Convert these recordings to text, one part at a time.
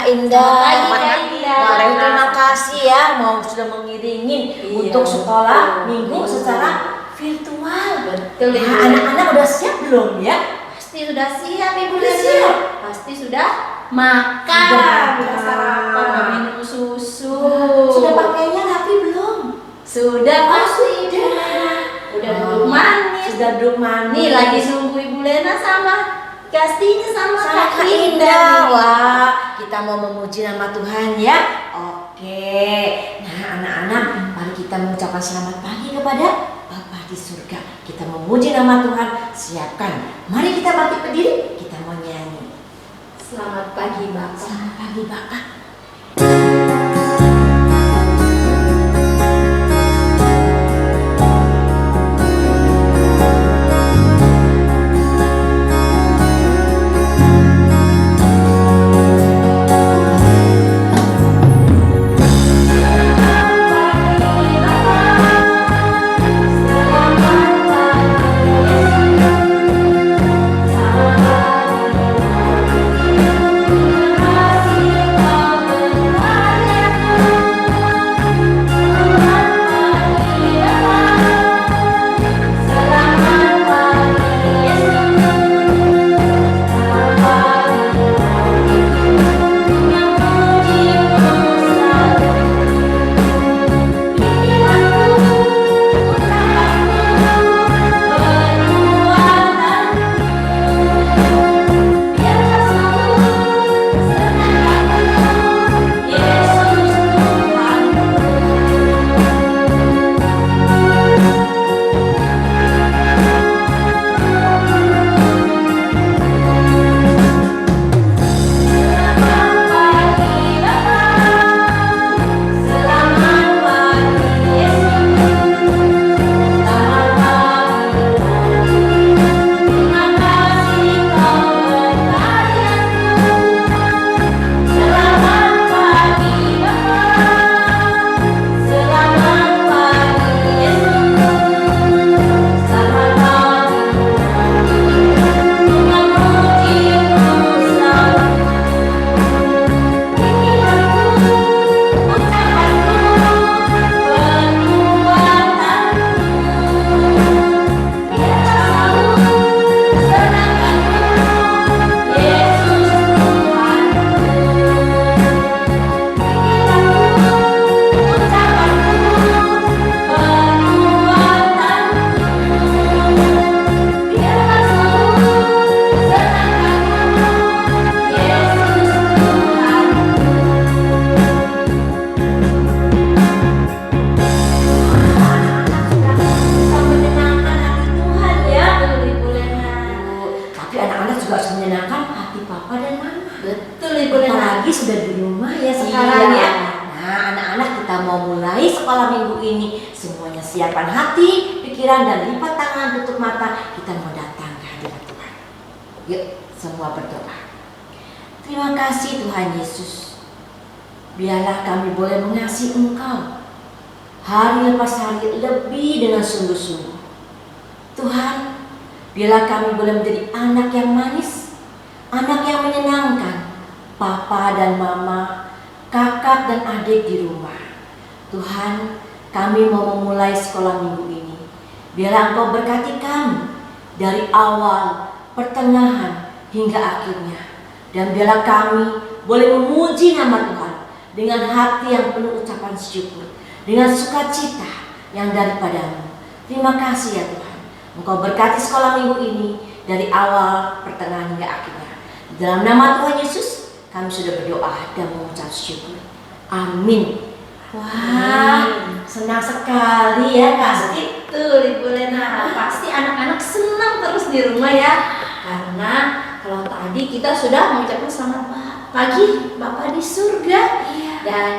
Kak Indah. Selamat pagi Kak Indah. Terima kasih ya mau sudah mengiringin untuk sekolah minggu secara virtual. Betul. Nah, anak-anak udah siap belum ya? Pasti sudah siap Ibu Udah Lena. siap. Pasti sudah makan. Sudah sarapan, udah minum susu. Sudah pakainya rapi belum? Sudah pasti Ibu sudah. Lena. Udah duduk manis. Sudah duduk manis. Nih lagi nunggu Ibu Lena sama Gastinya sama Kak Kak Indah. Indah. Wah, kita mau memuji nama Tuhan ya. Oke. Nah, anak-anak, mari kita mengucapkan selamat pagi kepada Bapa di surga. Kita memuji nama Tuhan. Siapkan. Mari kita bangkit berdiri. Kita mau nyanyi. Selamat pagi Bapak. Selamat pagi, Bapak. Sudah di rumah ya sekarang ya. Nah, anak-anak kita mau mulai sekolah minggu ini. Semuanya siapkan hati, pikiran, dan lipat tangan, tutup mata. Kita mau datang ke hadirat Tuhan. Yuk, semua berdoa. Terima kasih Tuhan Yesus. Biarlah kami boleh mengasihi Engkau hari lepas hari lebih dengan sungguh-sungguh. Tuhan, biarlah kami boleh menjadi anak yang manis, anak yang menyenangkan, papa dan mama, kakak dan adik di rumah. Tuhan, kami mau memulai sekolah minggu ini. Biarlah Engkau berkati kami dari awal, pertengahan, hingga akhirnya. Dan biarlah kami boleh memuji nama Tuhan dengan hati yang penuh ucapan syukur, dengan sukacita yang daripadamu. Terima kasih ya Tuhan. Engkau berkati sekolah minggu ini dari awal, pertengahan, hingga akhirnya. Dalam nama Tuhan Yesus, kami sudah berdoa dan mengucap syukur. Amin. Wah, senang sekali ya Kak Asti. Betul Ibu Lena. Pasti anak-anak senang terus di rumah ya. Karena kalau tadi kita sudah mengucapkan selamat pagi Bapak di surga. Iya. Dan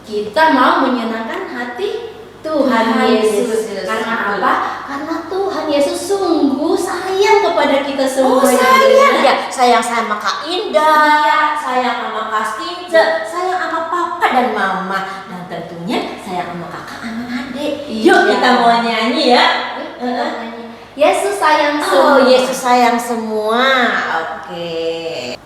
kita mau menyenangkan hati Tuhan Yesus. Karena apa? Karena Tuhan Yesus sungguh sayang kepada kita semua. Oh, sayang ya, sayang sama Kak Indah, Iya. sayang sama Kak Stince, sayang sama papa dan mama, dan tentunya sayang sama kakak sama adik. Iya. Yuk kita mau nyanyi ya. Yesus sayang semua. Oh, Yesus sayang semua. Oke.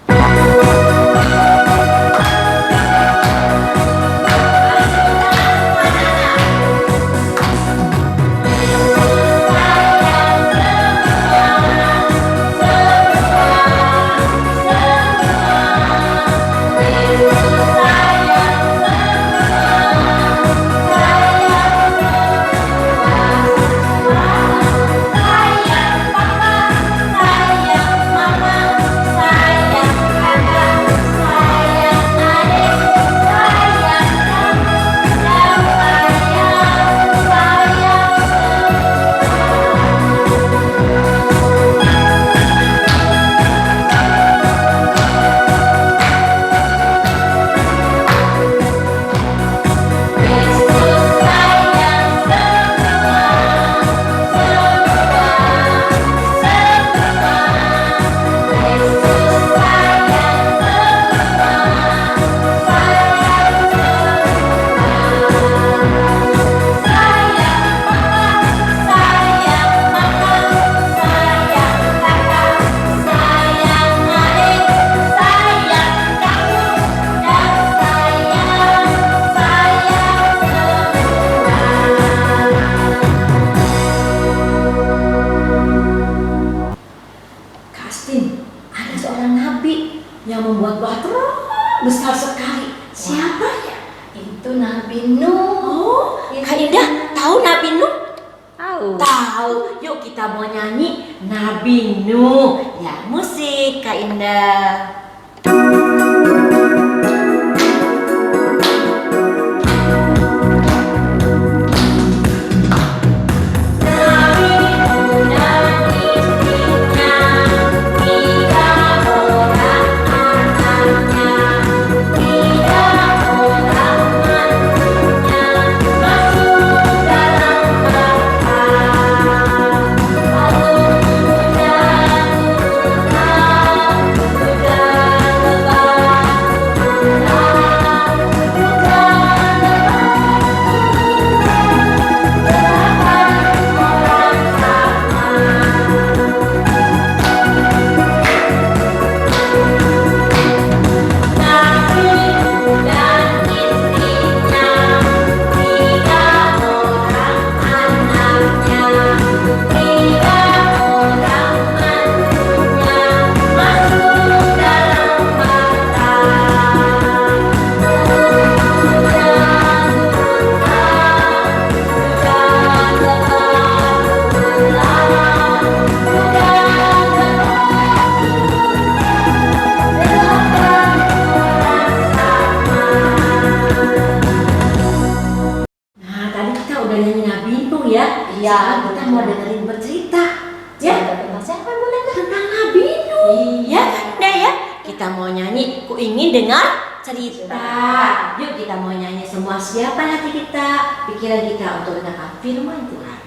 Siapa ya? Itu Nabi Nuh. Oh, Kak Indah tahu Nabi Nuh? Tahu. Tahu. Yuk kita mau nyanyi Nabi Nuh. Ya, musik Kak Indah. Nah, tadi kita udah nyanyi Nabi Nuh ya. Iya, Sekarang kita mau dengerin bercerita. Ya, Tentang siapa boleh nggak? tentang Nabi Nuh. Iya, Kak Indah ya. Kita mau nyanyi Ku Ingin Dengar Cerita. Yuk kita mau nyanyi semua, siapa hati kita, pikiran kita untuk mendengarkan firman Tuhan.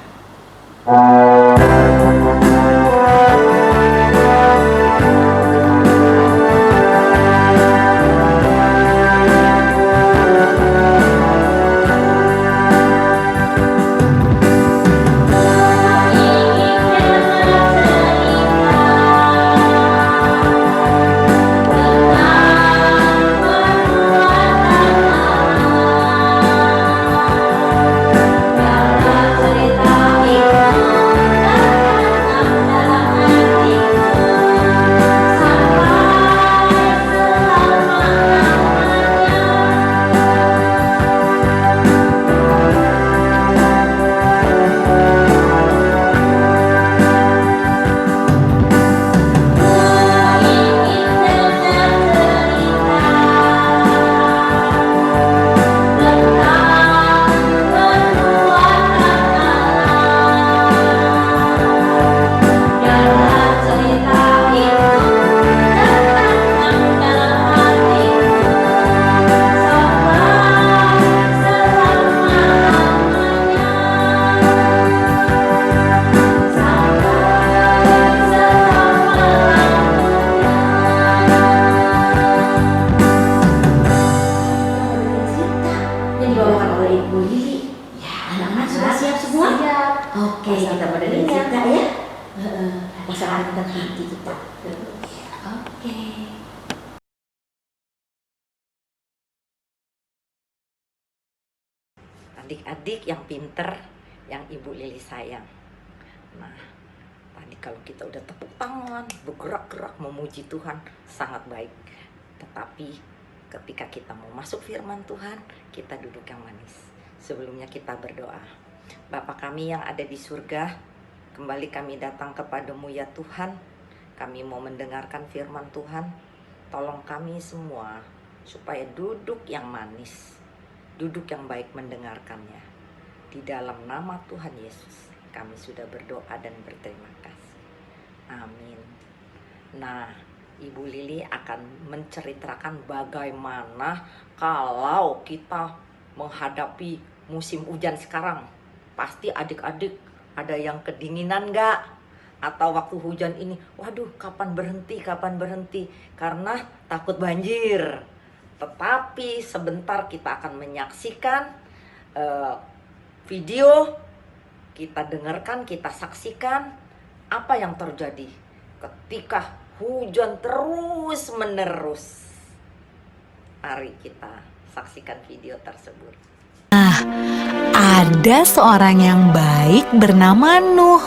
Yang dibawakan oleh Ibu Lili. Ya, anak-anak sudah siap semua? Siap. Oke, kita mau dengerin cerita ya. Pasangan tentang hati kita. Oke. Adik-adik yang pinter, yang Ibu Lili sayang. Nah, tadi kalau kita udah tepuk tangan, bergerak-gerak memuji Tuhan, sangat baik. Tetapi ketika kita mau masuk firman Tuhan, kita duduk yang manis. Sebelumnya kita berdoa. Bapa kami yang ada di surga, kembali kami datang kepadamu ya Tuhan. Kami mau mendengarkan firman Tuhan. Tolong kami semua supaya duduk yang manis, duduk yang baik mendengarkannya. Di dalam nama Tuhan Yesus, kami sudah berdoa dan berterima kasih. Amin. Nah, Ibu Lili akan menceritakan bagaimana kalau kita menghadapi musim hujan sekarang. Pasti adik-adik ada yang kedinginan nggak? Atau waktu hujan ini, waduh kapan berhenti, karena takut banjir. Tetapi sebentar kita akan menyaksikan video, kita dengarkan, kita saksikan apa yang terjadi ketika hujan terus menerus. Mari kita saksikan video tersebut. Ada seorang yang baik bernama Nuh.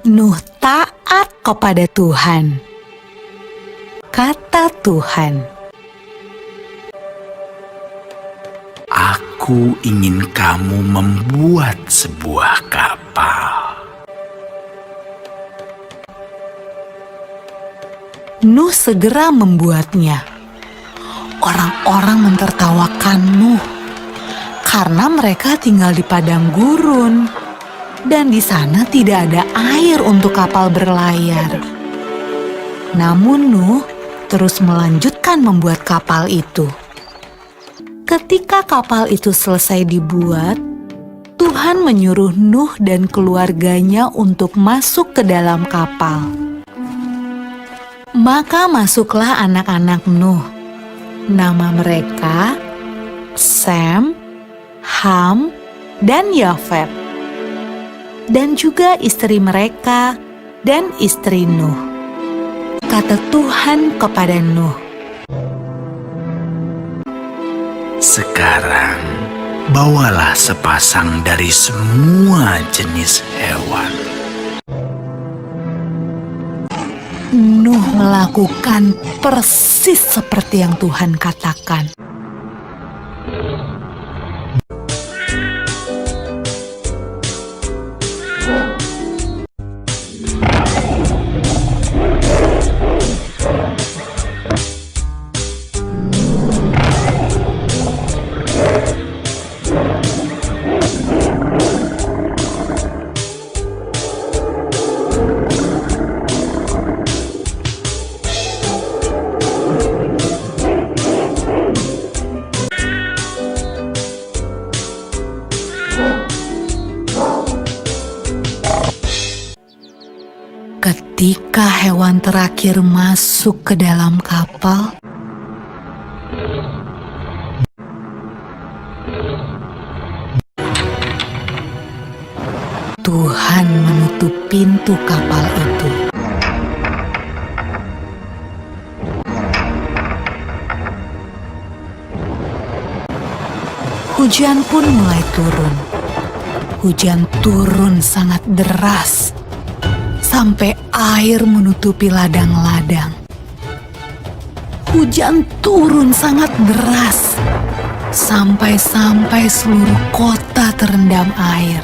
Nuh taat kepada Tuhan. Kata Tuhan, Aku ingin kamu membuat sebuah kapal. Nuh segera membuatnya. Orang-orang mentertawakan Nuh karena mereka tinggal di padang gurun dan di sana tidak ada air untuk kapal berlayar. Namun Nuh terus melanjutkan membuat kapal itu. Ketika kapal itu selesai dibuat, Tuhan menyuruh Nuh dan keluarganya untuk masuk ke dalam kapal. Maka masuklah anak-anak Nuh. Nama mereka Sem, Ham, dan Yafet. Dan juga istri mereka dan istri Nuh. Kata Tuhan kepada Nuh, Sekarang, bawalah sepasang dari semua jenis hewan. Nuh melakukan persis seperti yang Tuhan katakan. Ketika hewan terakhir masuk ke dalam kapal, Tuhan menutup pintu kapal itu. Hujan pun mulai turun. Hujan turun sangat deras, sampai air menutupi ladang-ladang. Hujan turun sangat deras, sampai seluruh kota terendam air.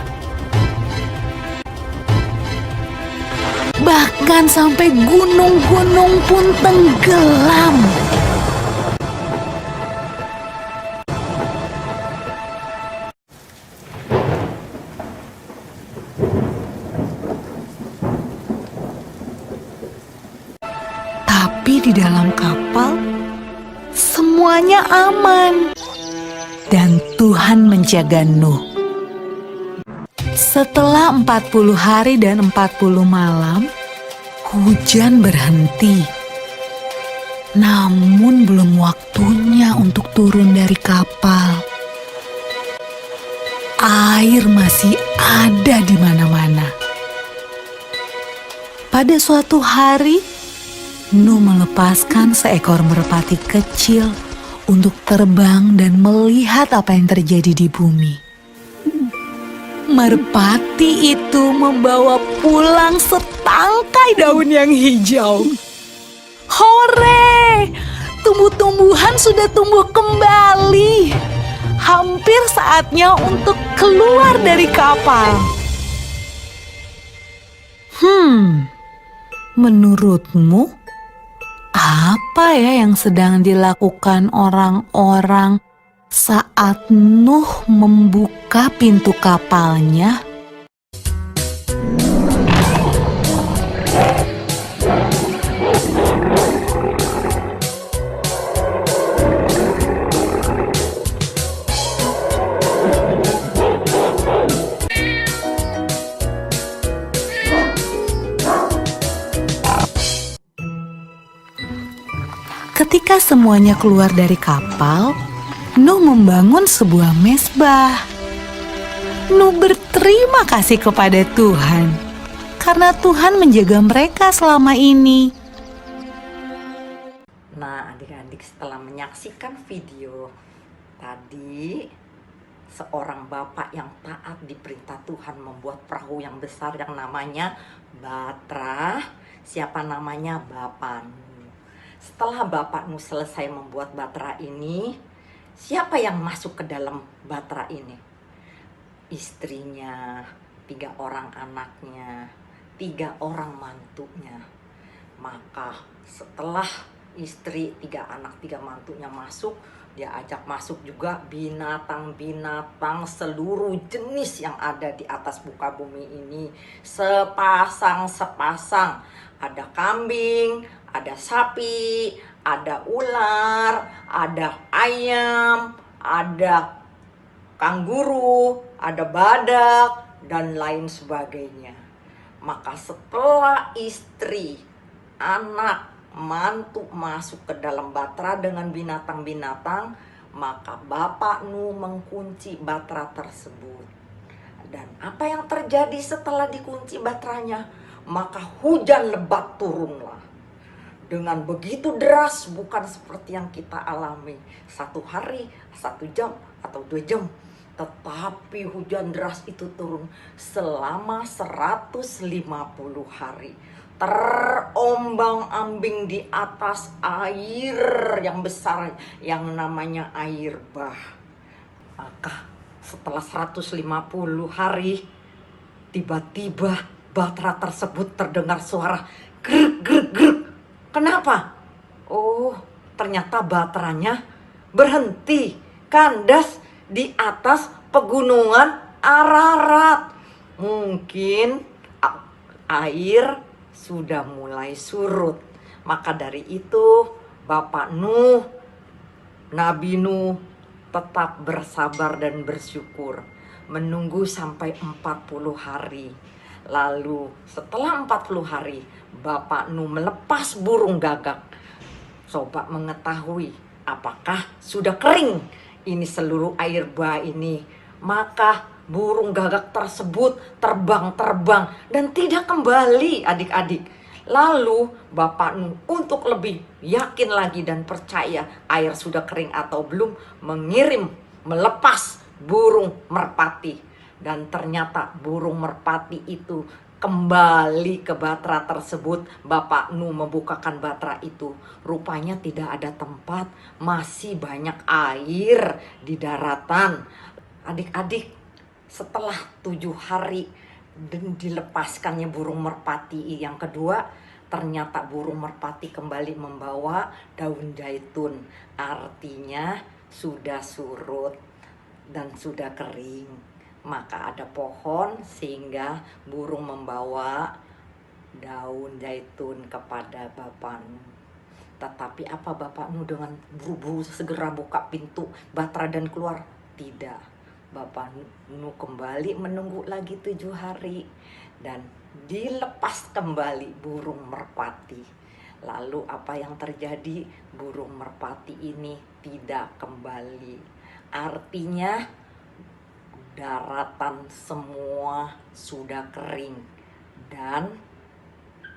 Bahkan sampai gunung-gunung pun tenggelam. Tapi di dalam kapal, semuanya aman. Dan Tuhan menjaga Nuh. Setelah 40 hari dan 40 malam, hujan berhenti. Namun belum waktunya untuk turun dari kapal. Air masih ada di mana-mana. Pada suatu hari, Nuh melepaskan seekor merpati kecil untuk terbang dan melihat apa yang terjadi di bumi. Merpati itu membawa pulang setangkai daun yang hijau. Hore! Tumbuh-tumbuhan sudah tumbuh kembali. Hampir saatnya untuk keluar dari kapal. Menurutmu, apa ya yang sedang dilakukan orang-orang saat Nuh membuka pintu kapalnya? Ketika semuanya keluar dari kapal, Nuh membangun sebuah mezbah. Nuh berterima kasih kepada Tuhan karena Tuhan menjaga mereka selama ini. Nah, adik-adik, setelah menyaksikan video tadi, seorang bapak yang taat diperintah Tuhan membuat perahu yang besar yang namanya Batra. Siapa namanya? Bapak Nuh. Setelah Bapak Nuh selesai membuat Batra ini, siapa yang masuk ke dalam Batra ini? Istrinya, 3 orang anaknya, 3 orang mantunya. Maka setelah istri, 3 anak, 3 mantunya masuk, dia ajak masuk juga binatang-binatang seluruh jenis yang ada di atas muka bumi ini. Sepasang-sepasang. Ada kambing, ada sapi, ada ular, ada ayam, ada kanguru, ada badak, dan lain sebagainya. Maka setelah istri, anak, mantu masuk ke dalam Batra dengan binatang-binatang, maka Bapak Nuh mengunci Batra tersebut. Dan apa yang terjadi setelah dikunci Batranya? Maka hujan lebat turunlah. Dengan begitu deras, bukan seperti yang kita alami 1 hari, 1 jam, atau 2 jam. Tetapi hujan deras itu turun selama 150 hari. Terombang-ambing di atas air yang besar yang namanya air bah. Maka setelah 150 hari, tiba-tiba Batra tersebut terdengar suara grek grek grek. Kenapa? Oh, ternyata Batranya berhenti kandas di atas pegunungan Ararat. Mungkin air sudah mulai surut. Maka dari itu Bapak Nuh, Nabi Nuh tetap bersabar dan bersyukur. Menunggu sampai 40 hari. Lalu setelah 40 hari Bapak Nuh melepas burung gagak. Coba mengetahui apakah sudah kering ini seluruh air bah ini. Maka burung gagak tersebut terbang-terbang dan tidak kembali adik-adik. Lalu Bapak Nuh untuk lebih yakin lagi dan percaya air sudah kering atau belum, melepas burung merpati. Dan ternyata burung merpati itu kembali ke Batra tersebut. Bapak Nuh membukakan Batra itu. Rupanya tidak ada tempat, masih banyak air di daratan. Adik-adik, setelah 7 hari dan dilepaskannya burung merpati yang kedua, ternyata burung merpati kembali membawa daun zaitun. Artinya sudah surut dan sudah kering. Maka ada pohon sehingga burung membawa daun zaitun kepada Bapak Nuh. Tetapi apa Bapak Nuh dengan buru-buru segera buka pintu Batra dan keluar? Tidak. Bapak Nuh kembali menunggu lagi 7 hari dan dilepas kembali burung merpati. Lalu apa yang terjadi? Burung merpati ini tidak kembali. Artinya daratan semua sudah kering dan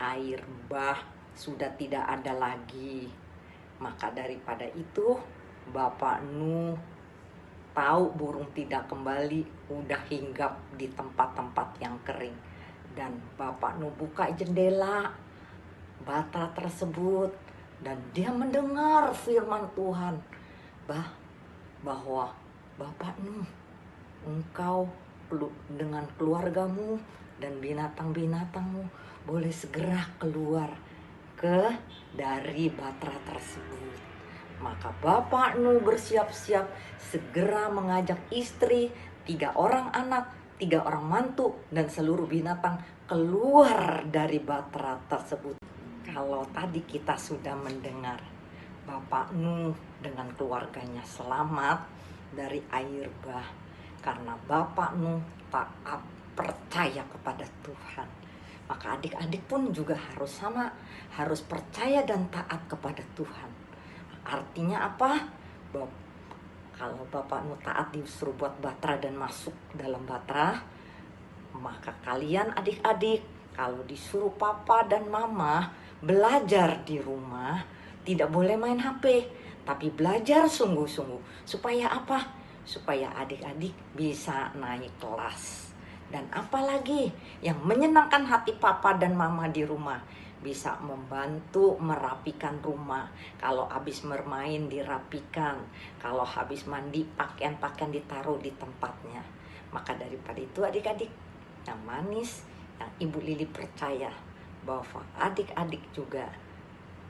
air bah sudah tidak ada lagi. Maka daripada itu Bapak Nuh tahu burung tidak kembali, udah hinggap di tempat-tempat yang kering. Dan Bapak Nuh buka jendela Batra tersebut dan dia mendengar firman Tuhan bahwa Bapak Nuh, engkau dengan keluargamu dan binatang-binatangmu boleh segera keluar dari Batra tersebut. Maka Bapak Nuh bersiap-siap segera mengajak istri, 3 orang anak, 3 orang mantu, dan seluruh binatang keluar dari Batra tersebut. Kalau tadi kita sudah mendengar Bapak Nuh dengan keluarganya selamat dari air bah, karena Bapak Nuh taat percaya kepada Tuhan. Maka adik-adik pun juga harus sama, harus percaya dan taat kepada Tuhan. Artinya apa? Kalau Bapak Nuh taat disuruh buat Batra dan masuk dalam Batra, maka kalian adik-adik kalau disuruh papa dan mama belajar di rumah, tidak boleh main HP, tapi belajar sungguh-sungguh. Supaya apa? Supaya adik-adik bisa naik kelas. Dan apalagi yang menyenangkan hati papa dan mama di rumah, bisa membantu merapikan rumah. Kalau habis bermain dirapikan, kalau habis mandi pakaian-pakaian ditaruh di tempatnya. Maka daripada itu adik-adik yang manis, yang Ibu Lili percaya bahwa adik-adik juga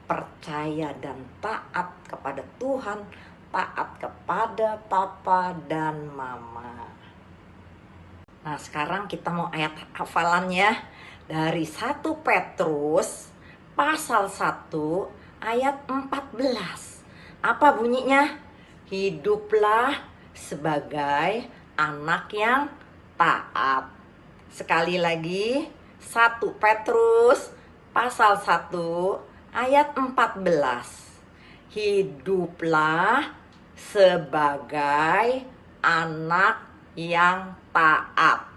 percaya dan taat kepada Tuhan, taat kepada papa dan mama. Nah, sekarang kita mau ayat hafalannya dari 1 Petrus pasal 1 ayat 14. Apa bunyinya? Hiduplah sebagai anak yang taat. Sekali lagi, 1 Petrus pasal 1 ayat 14. Hiduplah sebagai anak yang taat.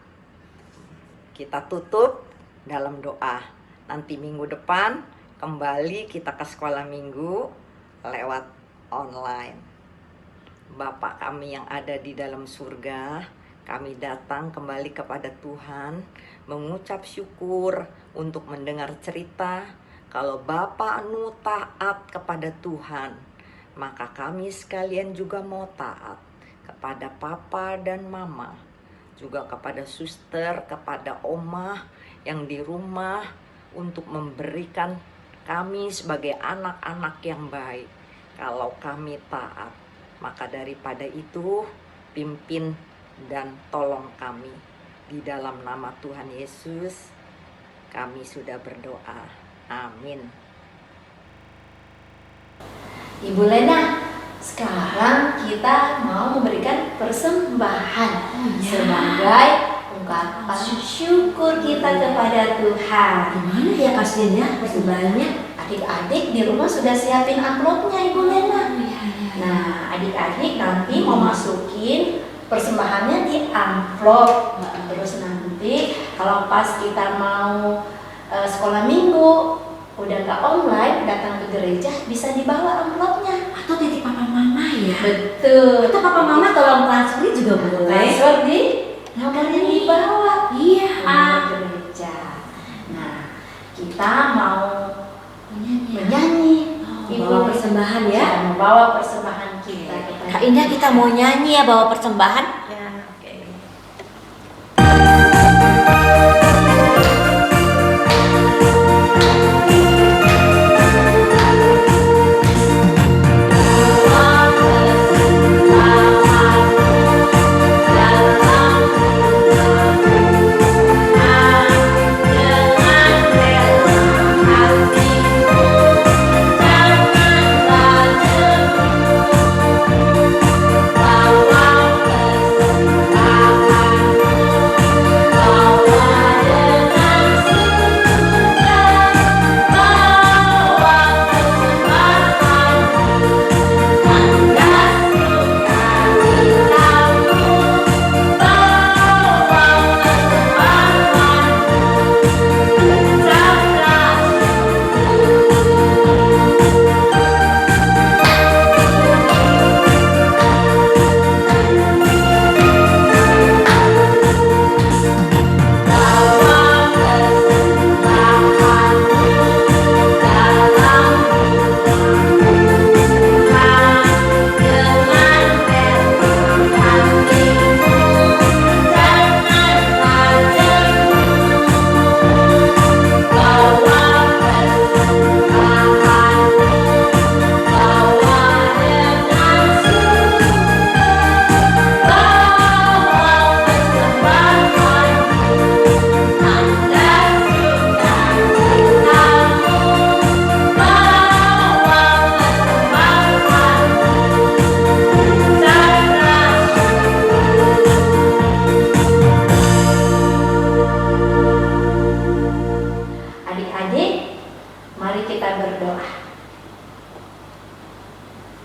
Kita tutup dalam doa. Nanti minggu depan kembali kita ke sekolah minggu lewat online. Bapa kami yang ada di dalam surga, kami datang kembali kepada Tuhan mengucap syukur untuk mendengar cerita kalau Bapa nu taat kepada Tuhan, maka kami sekalian juga mau taat kepada papa dan mama, juga kepada suster, kepada omah yang di rumah untuk memberikan kami sebagai anak-anak yang baik. Kalau kami taat, maka daripada itu pimpin dan tolong kami. Di dalam nama Tuhan Yesus kami sudah berdoa. Amin. Ibu Lena, sekarang kita mau memberikan persembahan sebagai ungkapan syukur kita kepada Tuhan. Gimana ya kasihnya persembahannya? Adik-adik di rumah sudah siapin amplopnya Ibu Lena. Nah, adik-adik nanti mau masukin persembahannya di amplop. Terus nanti kalau pas kita mau sekolah minggu udah gak online, datang ke gereja bisa dibawa amplopnya. Atau titip papa mama ya? Betul. Atau papa mama tolong transfer juga boleh. Transfer di nomornya dibawa. Iya. Ke gereja. Nah, kita mau menyanyi. Bawa persembahan ya? Membawa persembahan kita. Kak Indah, kita mau nyanyi ya bawa persembahan? Ya, oke.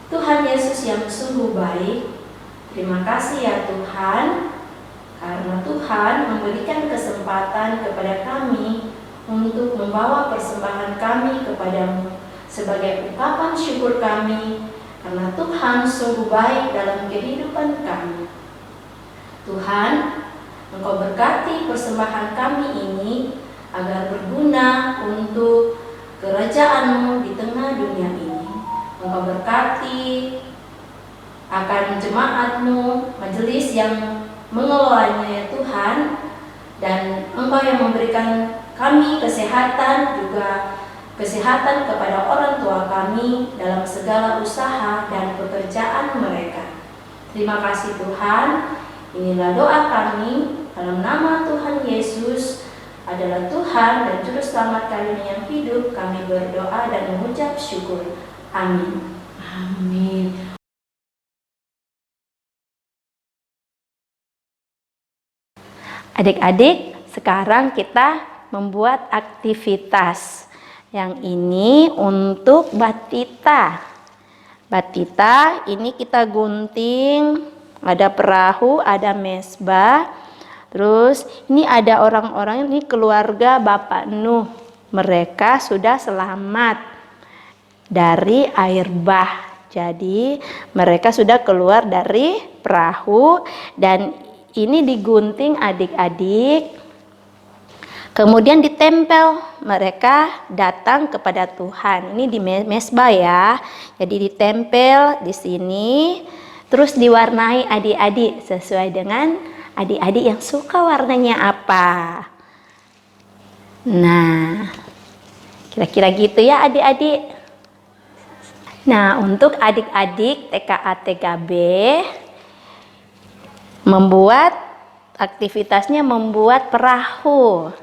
Tuhan Yesus yang sungguh baik, terima kasih ya Tuhan, karena Tuhan memberikan kesempatan kepada kami untuk membawa persembahan kami kepadamu sebagai ungkapan syukur kami, karena Tuhan sungguh baik dalam kehidupan kami. Tuhan, Engkau berkati persembahan kami ini agar berguna untuk kerajaan-Mu di tengah dunia ini. Engkau berkati akan jemaat-Mu, majelis yang mengelolanya ya Tuhan, dan Engkau yang memberikan kami kesehatan, juga kesehatan kepada orang tua kami dalam segala usaha dan pekerjaan mereka. Terima kasih Tuhan. Inilah doa kami dalam nama Tuhan Yesus adalah Tuhan dan Juru Selamat kami yang hidup. Kami berdoa dan mengucap syukur. Amin. Amin. Adik-adik, sekarang kita membuat aktivitas. Yang ini untuk batita. Batita ini kita gunting, ada perahu, ada mesbah. Terus ini ada orang-orang, ini keluarga Bapak Nuh. Mereka sudah selamat dari air bah. Jadi mereka sudah keluar dari perahu dan ini digunting adik-adik. Kemudian ditempel, mereka datang kepada Tuhan. Ini di mesbah ya. Jadi ditempel di sini, terus diwarnai adik-adik sesuai dengan adik-adik yang suka warnanya apa. Nah, kira-kira gitu ya adik-adik. Nah, untuk adik-adik TKA TKB membuat aktivitasnya membuat perahu.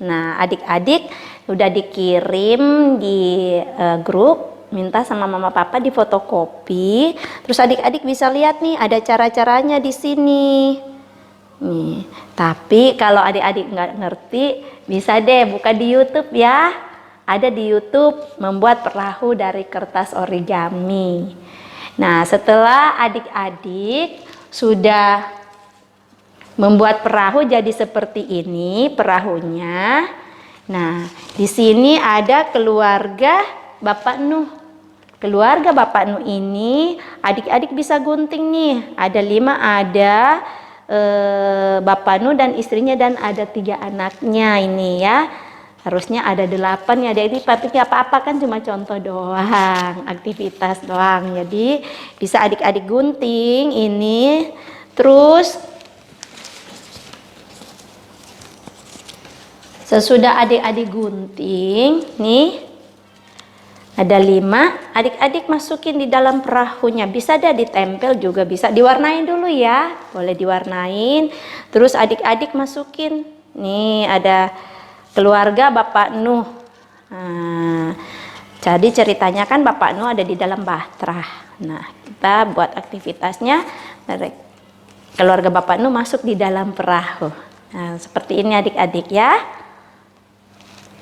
Nah, adik-adik udah dikirim di grup, minta sama mama papa di fotokopi. Terus adik-adik bisa lihat nih ada cara-caranya di sini. Nih, tapi kalau adik-adik nggak ngerti, bisa deh buka di YouTube ya. Ada di YouTube membuat perahu dari kertas origami. Nah, setelah adik-adik sudah membuat perahu jadi seperti ini perahunya. Nah, di sini ada keluarga Bapak Nuh. Keluarga Bapak Nuh ini adik-adik bisa gunting nih. Ada 5, ada Bapak Nuh dan istrinya dan ada 3 anaknya ini ya. Harusnya ada 8 ya. Jadi tapi nggak apa-apa kan cuma contoh doang, aktivitas doang. Jadi bisa adik-adik gunting ini. Terus sesudah adik-adik gunting, nih ada 5, adik-adik masukin di dalam perahunya. Bisa deh ditempel juga bisa, diwarnain dulu ya, boleh diwarnain. Terus adik-adik masukin, nih ada keluarga Bapak Nuh. Nah, jadi ceritanya kan Bapak Nuh ada di dalam bahtera. Nah, kita buat aktivitasnya, keluarga Bapak Nuh masuk di dalam perahu. Nah, seperti ini adik-adik ya.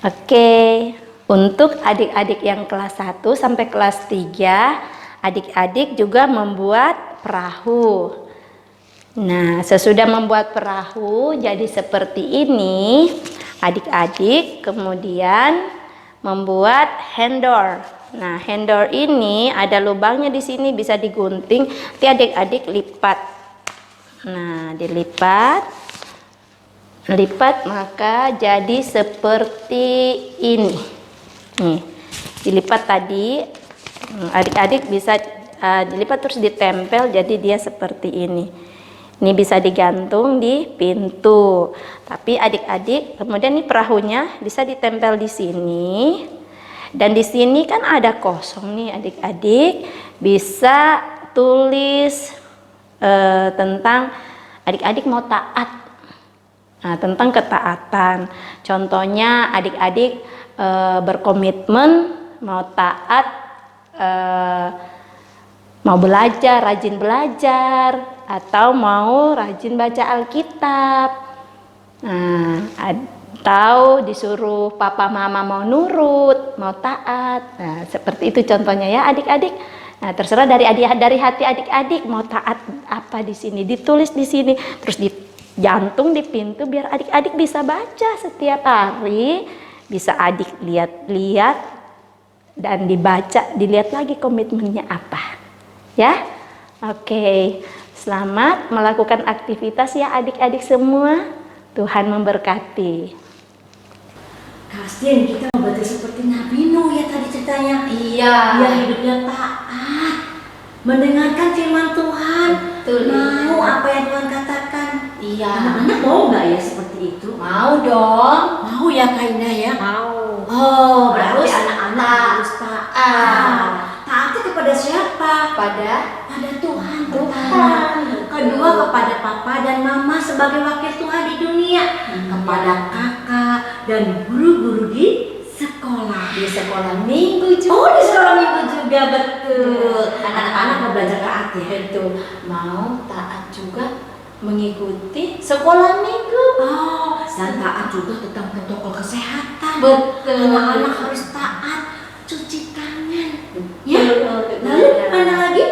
Oke, untuk adik-adik yang kelas 1 sampai kelas 3, adik-adik juga membuat perahu. Nah, sesudah membuat perahu jadi seperti ini, adik-adik kemudian membuat handle. Nah, handle ini ada lubangnya di sini, bisa digunting. Nanti adik-adik lipat. Nah, dilipat. Lipat maka jadi seperti ini. Nih, dilipat tadi, adik-adik bisa dilipat terus ditempel jadi dia seperti ini. Ini bisa digantung di pintu. Tapi adik-adik kemudian nih perahunya bisa ditempel di sini. Dan di sini kan ada kosong nih adik-adik, bisa tulis tentang adik-adik mau taat. Nah, tentang ketaatan. Contohnya adik-adik berkomitmen mau taat, mau belajar, rajin belajar, atau mau rajin baca Alkitab. Nah, atau disuruh papa mama mau nurut, mau taat. Nah, seperti itu contohnya ya adik-adik. Nah, terserah dari hati adik-adik mau taat apa di sini, ditulis di sini, terus jantung di pintu biar adik-adik bisa baca setiap hari, bisa adik lihat-lihat dan dibaca, dilihat lagi komitmennya apa. Ya. Oke. Selamat melakukan aktivitas ya adik-adik semua. Tuhan memberkati. Kasian kita membaca seperti Nabi Nuh ceritanya. Iya. Dia hidupnya taat, mendengarkan firman Tuhan, Betul. mau apa yang Tuhan katakan. Iya. Anak-anak mau nggak ya seperti itu? Mau dong. Mau ya Kak Indah ya? Mau. Oh, berarti Harus anak-anak taat. harus taat. Taatnya kepada siapa? Pada Pada Tuhan. Tuhan. Kedua kepada papa dan mama sebagai wakil Tuhan di dunia. Kepada kakak dan guru-guru di sekolah. di sekolah minggu juga. Oh, di sekolah minggu juga, betul. Iya. Anak-anak mau belajar taat ya? Betul. Mau taat juga mengikuti sekolah minggu. Oh, dan taat juga tentang protokol kesehatan. Betul. Anak-anak harus taat, cuci tangan. Ya. Betul. Lalu mana lagi?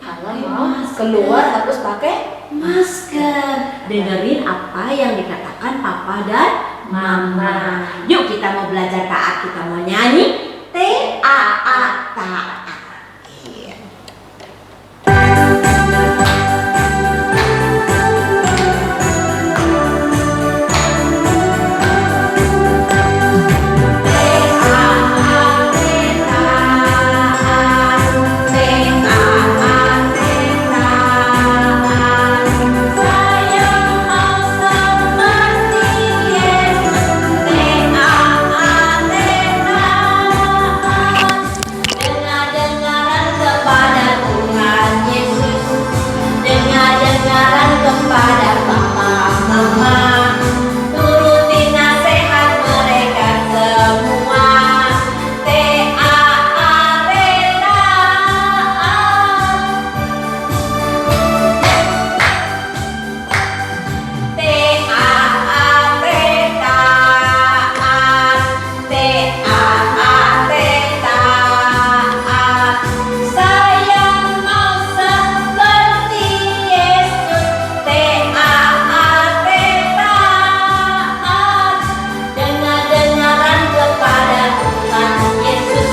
Kalau Pakai mau masker. keluar harus pakai Masker. Dengerin apa yang dikatakan papa dan mama. Yuk kita mau belajar taat, kita mau nyanyi T-A-A, taat. Iya. Dengar-dengaran kepada Tuhan Yesus, dengar-dengaran kepada papa mama, turuti nasihat mereka semua. T-A-A-T, taat. T-A-A-T, taat. Saya mau seperti Yesus. T-A-A-T, taat. Dengar-dengaran kepada Tuhan Yesus,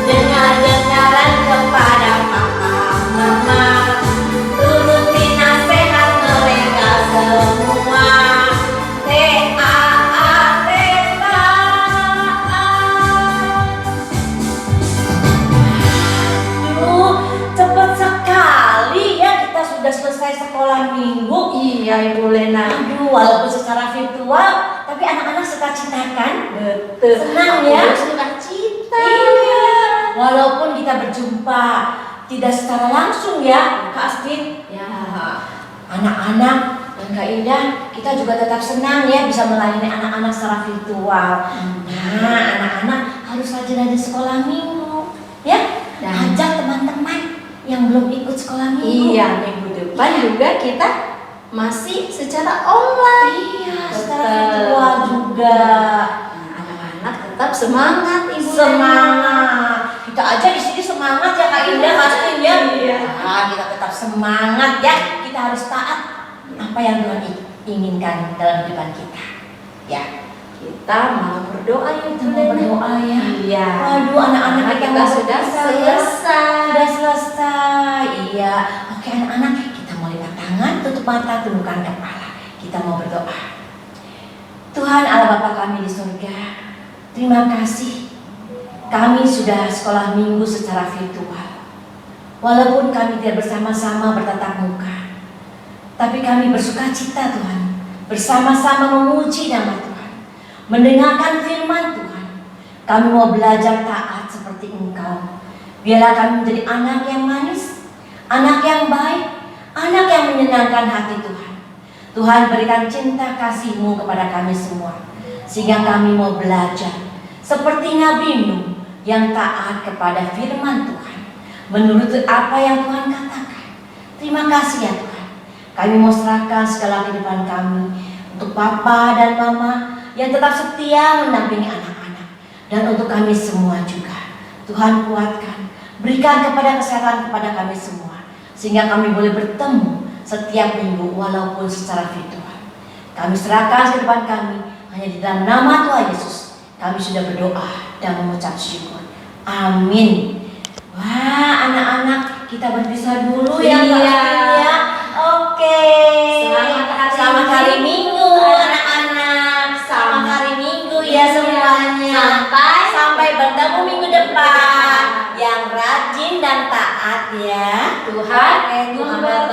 dengar-dengaran kepada papa mama, turuti nasihat mereka semua. T-A-A-T, Aduh, cepet sekali ya kita sudah selesai sekolah minggu. Iya Ibu Lena. Aduh, walaupun secara virtual, tapi anak-anak suka cita kan? Betul. Senang ya? Aku suka cita. Iya. Walaupun kita berjumpa tidak secara langsung ya, Kak Astin. Ya. Anak-anak dan Kak Indah, kita juga tetap senang ya bisa melayani anak-anak secara virtual. Nah, anak-anak harus rajin-rajin sekolah minggu, ya. Dan- Ajak teman-teman yang belum ikut sekolah minggu. Iya, minggu depan juga kita masih secara online. Iya, secara Betul. virtual juga. Nah, anak-anak tetap semangat Ibu Lena. Semangat. Kita aja di sini semangat ya Kak Indah, Astin ya. Iya. Nah, kita tetap semangat ya. Kita harus taat apa yang Tuhan inginkan dalam kehidupan kita. Ya. Kita mau berdoa ya Kita mau berdoa ya. Iya. Waduh, anak-anak kita Kita mau sudah berpisah ya. selesai. Sudah selesai. Iya. Oke anak-anak, kita mau lipat tangan, tutup mata, tundukkan kepala. Kita mau berdoa. Tuhan Allah Bapa kami di surga, terima kasih. Kami sudah sekolah minggu secara virtual. Walaupun kami tidak bersama-sama bertatap muka, tapi kami bersuka cita Tuhan, bersama-sama memuji nama Tuhan, mendengarkan firman Tuhan. Kami mau belajar taat seperti Engkau. Biarlah kami menjadi anak yang manis, anak yang baik, anak yang menyenangkan hati Tuhan. Tuhan berikan cinta kasih-Mu kepada kami semua, sehingga kami mau belajar seperti Nabi Nuh yang taat kepada firman Tuhan, menurut apa yang Tuhan katakan. Terima kasih ya Tuhan. Kami mau serahkan segala kehidupan kami untuk Papa dan Mama yang tetap setia mendampingi anak-anak, dan untuk kami semua juga. Tuhan kuatkan, berikan kepada kesehatan kepada kami semua, sehingga kami boleh bertemu setiap minggu walaupun secara virtual. Kami serahkan kehidupan kami hanya di dalam nama Tuhan Yesus. Kami sudah berdoa dan mengucap syukur. Amin. Wah, anak-anak kita berpisah dulu ya Kak Iya. Astin ya. Oke. Selamat hari Minggu anak-anak. Selamat hari Minggu ya semuanya. Sampai bertemu minggu depan. Tuhan Tuhan memberkati.